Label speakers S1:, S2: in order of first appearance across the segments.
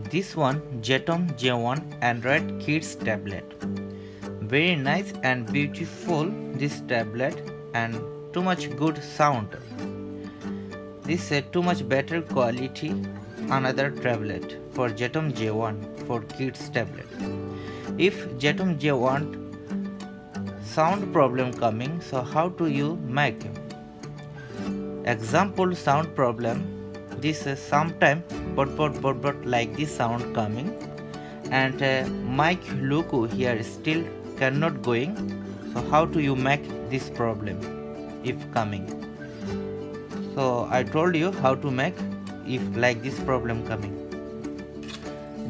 S1: This one Zetom J1 Android Kids tablet. Very nice and beautiful this tablet, and too much good sound. This is too much better quality another tablet for Zetom J1 for kids tablet. If Zetom J1 sound problem coming, so how do you make? Example sound problem. This is sometime but like this sound coming, and mic logo here still cannot going. So how do you make this problem if coming? So I told you how to make if like this problem coming.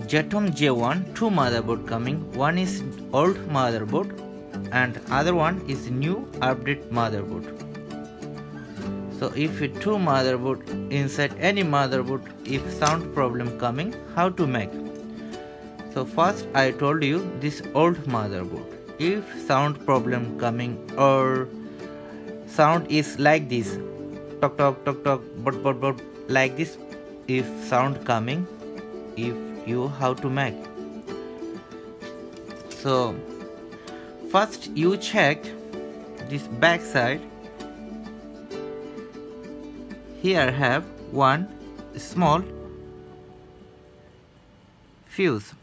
S1: Zetom J1 two motherboard coming. One is old motherboard and other one is new update motherboard. So if two motherboard inside any motherboard, if sound problem coming, how to make? So first I told you this old motherboard. If sound problem coming or sound is like this, talk but like this, if sound coming, if you how to make? So first you check this back side. Here have one small fuse.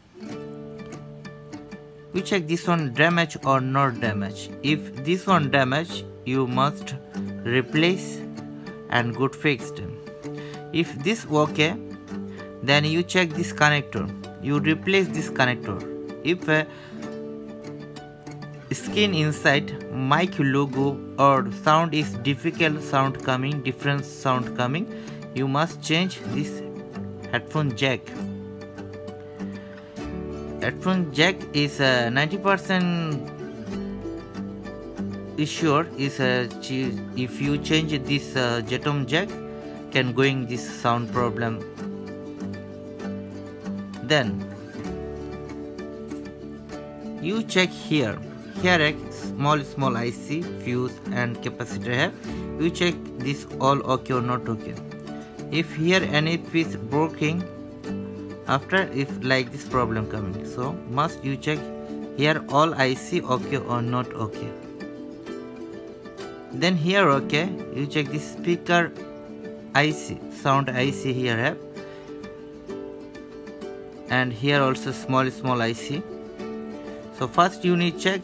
S1: You check this one damage or not damage. If this one damage, you must replace and good fixed. If this okay, then you check this connector. You replace this connector. If skin inside mic logo or sound is difficult sound coming, different sound coming, you must change this headphone jack. Headphone jack is 90% is sure is if you change this Zetom jack can going this sound problem. Then you check here. Here a small IC, fuse and capacitor have. You check this all okay or not okay. If here any piece broken, after if like this problem coming, so must you check here all IC okay or not okay. Then here okay, you check this speaker IC, sound IC here have, and here also small IC. So first you need check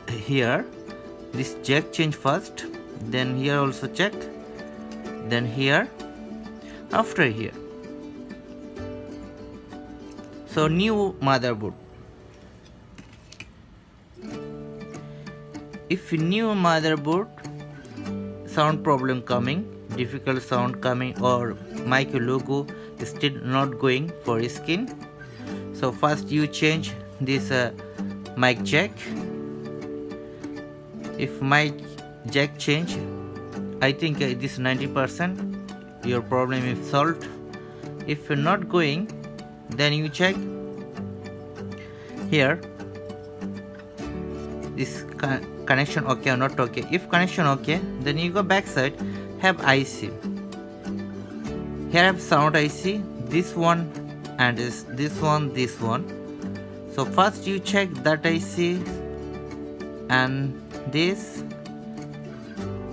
S1: here this jack change first, then here also check, then here, after here. So new motherboard. If new motherboard sound problem coming, difficult sound coming or mic logo is still not going for skin, so first you change this mic jack. If mic jack change, I think this 90% your problem is solved. If you're not going, then you check here this connection okay or not okay. If connection okay, then you go back side, have IC. Here have sound IC, this one and this one. So first you check that IC and this,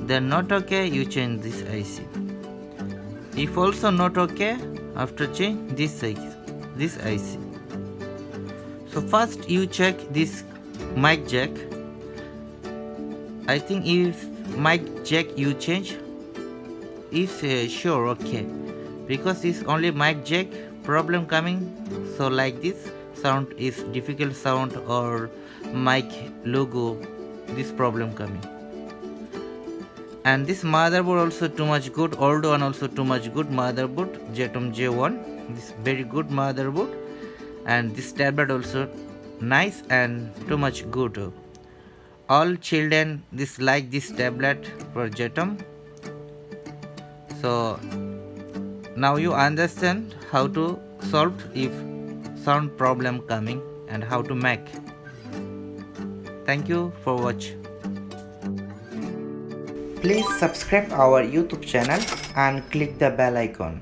S1: then not okay, you change this IC. If also not okay, after change this IC. So first you check this mic jack. I think if mic jack you change, is sure okay, because it's only mic jack problem coming. So like this sound is difficult sound or mic logo, this problem coming. And this motherboard also too much good, old one also too much good motherboard, Zetom J1, this very good motherboard, and this tablet also nice and too much good. All children this like this tablet for Zetom. So now you understand how to solve if sound problem coming and how to make. Thank you for watching. Please subscribe our YouTube channel and click the bell icon.